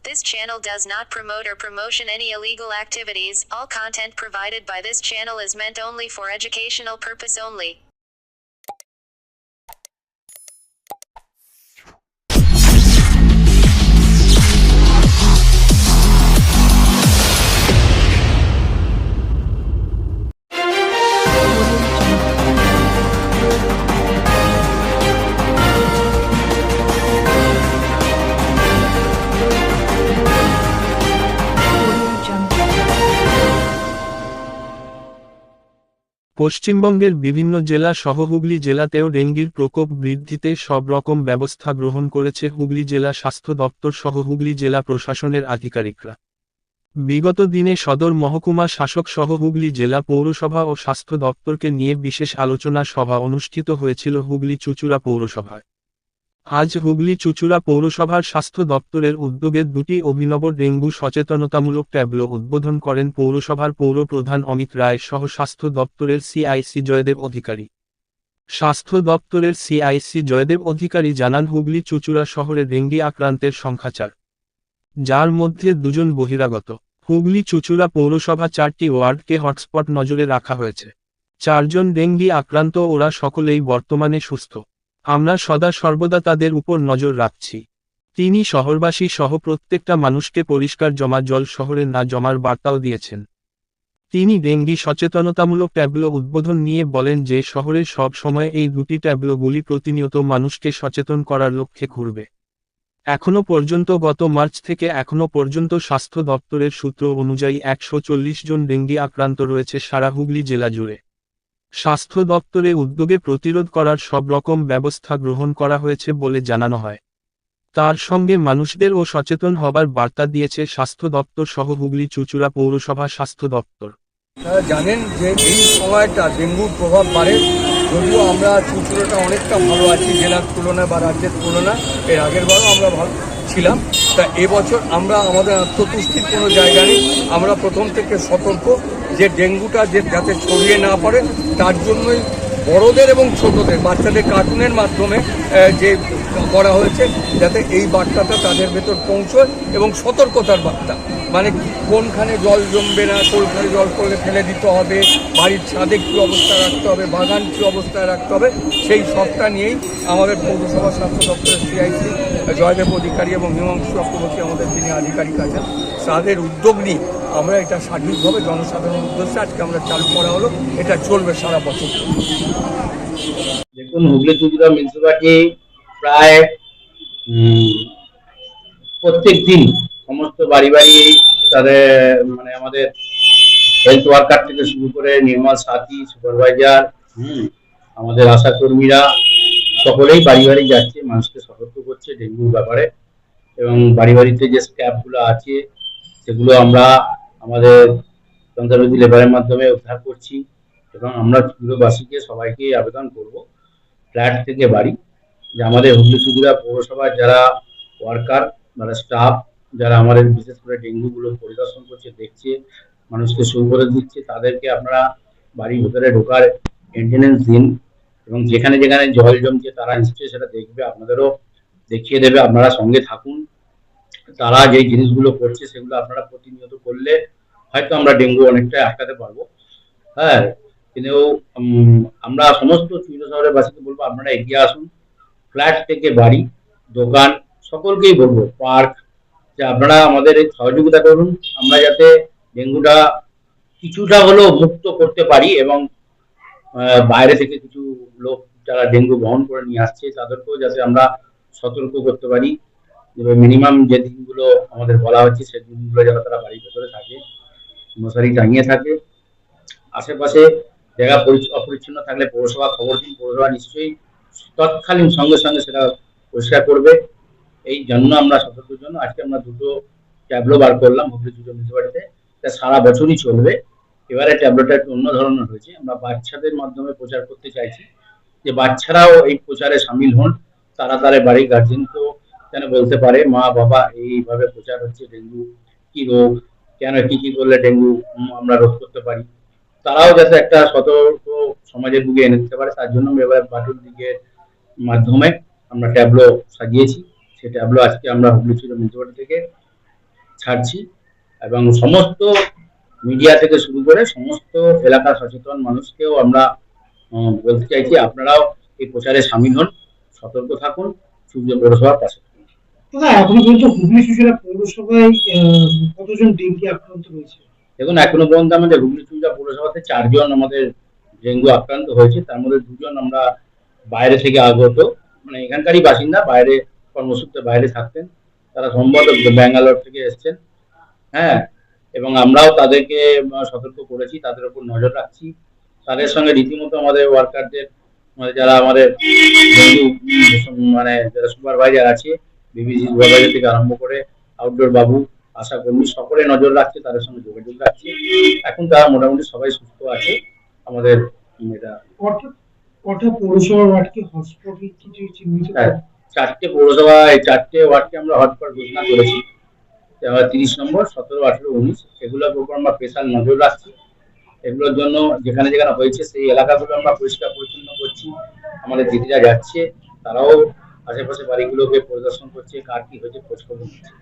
This channel does not promote or promotion any illegal activities. All content provided by this channel is meant only for educational purpose only. পশ্চিমবঙ্গের বিভিন্ন জেলা সহ হুগলি জেলাতেও ডেঙ্গির প্রকোপ বৃদ্ধিতে সব রকম ব্যবস্থা গ্রহণ করেছে হুগলি জেলা স্বাস্থ্য দপ্তর সহ হুগলি জেলা প্রশাসনের আধিকারিকরা। বিগত দিনে সদর মহকুমা শাসক সহ হুগলি জেলা পৌরসভা ও স্বাস্থ্য দপ্তরকে নিয়ে বিশেষ আলোচনা সভা অনুষ্ঠিত হয়েছিল হুগলি চুঁচুড়া পৌরসভায়। আজ হুগলি চুঁচুড়া পৌরসভার স্বাস্থ্য দপ্তরের উদ্যোগে দুটি অভিনব ডেঙ্গু সচেতনতামূলক ট্যাবলো উদ্বোধন করেন পৌরসভার পৌর প্রধান অমিত রায় সহ স্বাস্থ্য দপ্তরের সিআইসি জয়দেব অধিকারী। স্বাস্থ্য দপ্তরের সিআইসি জয়দেব অধিকারী জানান, হুগলি চুঁচুড়া শহরে ডেঙ্গি আক্রান্তের সংখ্যা 4, যার মধ্যে 2 জন বহিরাগত। হুগলি চুঁচুড়া পৌরসভা 4টি ওয়ার্ডকে হটস্পট নজরে রাখা হয়েছে। 4 জন ডেঙ্গি আক্রান্ত, ওরা সকলেই বর্তমানে সুস্থ। আমরা সদা সর্বদা তাদের উপর নজর রাখছি। তিনি শহরবাসী সহ প্রত্যেকটা মানুষকে পরিষ্কার জমা জল শহরে না জমার বার্তাও দিয়েছেন। তিনি ডেঙ্গি সচেতনতামূলক ট্যাবলো উদ্বোধন নিয়ে বলেন যে শহরে সব সময় এই দুটি ট্যাবলোগুলি প্রতিনিয়ত মানুষকে সচেতন করার লক্ষ্যে ঘুরবে। এখনো পর্যন্ত গত মার্চ থেকে এখনো পর্যন্ত স্বাস্থ্য দপ্তরের সূত্র অনুযায়ী 140 জন ডেঙ্গি আক্রান্ত রয়েছে সারা হুগলি জেলা জুড়ে। স্বাস্থ্য দপ্তরের উদ্যোগে প্রতিরোধ করার সব রকম ব্যবস্থা গ্রহণ করা হয়েছে বলে জানানো হয়। তার সঙ্গে মানুষদেরও সচেতন হবার বার্তা দিয়েছে স্বাস্থ্য দপ্তর সহ হুগলি চুঁচুড়া পৌরসভা স্বাস্থ্য দপ্তর। জানেন যে এই সময়টা ডেঙ্গুর প্রভাব বাড়ে, যদিও আমরা চুঁচুড়াটা অনেকটা ভালো আছি জেলার তুলনায় বা রাজ্যের তুলনায়। এর আগের বারও আমরা ভালো ছিলাম। তা এবছর আমরা আমাদের আত্মতুষ্টির কোনো জায়গা নেই। আমরা প্রথম থেকে সতর্ক যে ডেঙ্গুটা যাতে ছড়িয়ে না পড়ে, তার জন্যই বড়দের এবং ছোটদের বাচ্চাদের কার্টুনের মাধ্যমে যে করা হয়েছে, যাতে এই বার্তাটা তাদের ভেতর পৌঁছয় এবং সতর্কতার বার্তা, মানে কোনখানে জল জমবে না, কোনখানে জল করলে ফেলে দিতে হবে, বাড়ির ছাদে কী অবস্থায় রাখতে হবে, বাগান কী অবস্থায় রাখতে হবে, সেই সবটা নিয়েই আমাদের পৌরসভা স্বাস্থ্য দপ্তরের সিআইসি জয়দেব অধিকারী এবং হিমাংশু চক্রবর্তী আমাদের যিনি আধিকারিক আছেন, তাদের উদ্যোগ নিয়ে আমরা এটা সঠিকভাবে জনসাধারণের উদ্দেশ্যে আজকে আমরা চালু করা হলো। এটা চলবে সারা বছর। দেখুন, হুগলি চুঁচুড়া মিউনিসিপালিটি প্রায় প্রত্যেক দিন সমস্ত বাড়ি বাড়ি তাদের মানে আমাদের হেলথ ওয়ার্কার থেকে শুরু করে নির্মল সাথী, সুপারভাইজার, আমাদের আশা কর্মীরা সকলেই বাড়ি বাড়ি যাচ্ছে, মানুষকে সতর্ক করছে ডেঙ্গুর ব্যাপারে। এবং বাড়ি বাড়িতে যে স্ক্যাবগুলো আছে সেগুলো আমরা আমাদের যন্ত্রপাতি লেবারের মাধ্যমে উদ্ধার করছি। এবং আমরা চুঁচুড়াবাসীকে সবাইকে আবেদন করব, ফ্ল্যাট থেকে বাড়ি, যে আমাদের হুগলি চুঁচুড়া পৌরসভার যারা ওয়ার্কার, যারা স্টাফ, যারা আমাদের বিশেষ করে ডেঙ্গুগুলো পরিদর্শন করছে, দেখছে, মানুষকে শুরু করে দিচ্ছে, তাদেরকে আপনারা বাড়ির ভেতরে ঢোকার মেনটেনেন্স দিন। এবং যেখানে যেখানে জল জমছে তারা নিশ্চয়ই সেটা দেখবে, আপনাদেরও দেখিয়ে দেবে। আপনারা সঙ্গে থাকুন। তারা যে জিনিসগুলো করছে সেগুলো আপনারা প্রতিনিয়ত করলে হয়তো আমরা ডেঙ্গু অনেকটা আটকাতে পারবো। হ্যাঁ, কিন্তু আমরা সমস্ত চুঁচুড়া শহরের বাসীকে বলবো, আপনারা এগিয়ে আসুন। ফ্ল্যাট থেকে বাড়ি, দোকান, সকলকেই বলবো, পার্ক, যে আপনারা আমাদের সহযোগিতা করুন, আমরা যাতে ডেঙ্গুটা কিছুটা হলেও মুক্ত করতে পারি। এবং বাইরে থেকে কিছু লোক যারা ডেঙ্গু বহন করে নিয়ে আসছে তাদেরকেও যাতে আমরা সতর্ক করতে পারি। মিনিমাম যে দিনগুলো আমাদের বলা হচ্ছে সেই দিনগুলো যারা তারা বাড়ির ভেতরে থাকে, মশারি টাঙিয়ে থাকে। আশেপাশে জায়গা অপরিচ্ছন্ন থাকলে পৌরসভা খবর দিন, পৌরসভা নিশ্চয়ই তৎকালীন সঙ্গে সঙ্গে সেটা পরিষ্কার করবে। এই জন্য আমরা সতর্কের জন্য আজকে আমরা দুটো ট্যাবলো বার করলাম হুগলি চুঁচুড়া মিউনিসিপালিটিতে। এটা সারা বছরই চলবে। এবারে ট্যাবলোটা একটু অন্য ধরনের হয়েছে। আমরা বাচ্চাদের মাধ্যমে প্রচার করতে চাইছি, যে বাচ্চারাও এই প্রচারে সামিল হন। তারা তার বাড়ির গার্জেনকেও যেন বলতে পারে, মা বাবা এইভাবে প্রচার হচ্ছে ডেঙ্গু কি রোগ, কেন কি কি করলে ডেঙ্গু আমরা রোধ করতে পারি, তারাও যাতে একটা সতর্ক সমাজের বুকে এনে দিতে পারে। তার জন্য এবার বাটুল দিকের মাধ্যমে আমরা ট্যাবলো সাজিয়েছি। সেই ট্যাবলো আজকে আমরা হুগলি চুঁচুড়া মিউনিসিপালিটি থেকে ছাড়ছি এবং সমস্ত মিডিয়া থেকে শুরু করে সমস্ত এলাকার সচেতন মানুষকেও আমরা বলতে চাইছি আপনারাও এই প্রচারে সামিল হন, সতর্ক থাকুন, সূর্য পৌরসভার পাশে থাকুন। দাদা এখনো পর্যন্ত হুগলি চুঁচুড়া পৌরসভায় কতজন ডেঙ্গি আক্রান্ত হয়েছে? দেখুন এখনো পর্যন্ত আমাদের হুগলি চুঁচুড়া পৌরসভাতে 4 জন আমাদের ডেঙ্গু আক্রান্ত হয়েছে, তার মধ্যে 2 জন আমরা বাইরে থেকে আগত, মানে এখানকারই বাসিন্দা, বাইরে কর্মসূত্রে বাইরে থাকতেন, তারা সম্ভবত ব্যাঙ্গালোর থেকে এসছেন। হ্যাঁ, এবং আমরাও তাদেরকে সতর্ক করেছি, তাদের উপর নজর রাখছি। তাদের সঙ্গে রীতিমতো আমাদের ওয়ার্কারদের, মানে যারা আমাদের মানে যারা সুপারভাইজার আছে, বিবিসি সুপারভাইজার থেকে আরম্ভ করে আউটডোর বাবু, আশা কর্মী, সকলে নজর রাখছে, তাদের সঙ্গে যোগাযোগ রাখছে। এখন তারা মোটামুটি সবাই সুস্থ আছে। আমাদের এটা কটা পৌরসভার ওয়ার্ডকে হটস্পট কিছু চিহ্নিত? 4টে পৌরসভা, এই 4টে ওয়ার্ডকে আমরা হটস্পট ঘোষণা করেছি। 30 নম্বর, 17, 18, 19 এগুলোর উপর আমরা স্পেশাল নজর রাখছি। এগুলোর জন্য যেখানে যেখানে হয়েছে সেই এলাকাগুলো আমরা পরিষ্কার পরিচ্ছন্ন করছি। আমাদের দিদিরা যাচ্ছে, তারাও আশেপাশে বাড়িগুলোকে পরিদর্শন করছে, কার কি হয়েছে খোঁজ খবর নিচ্ছে।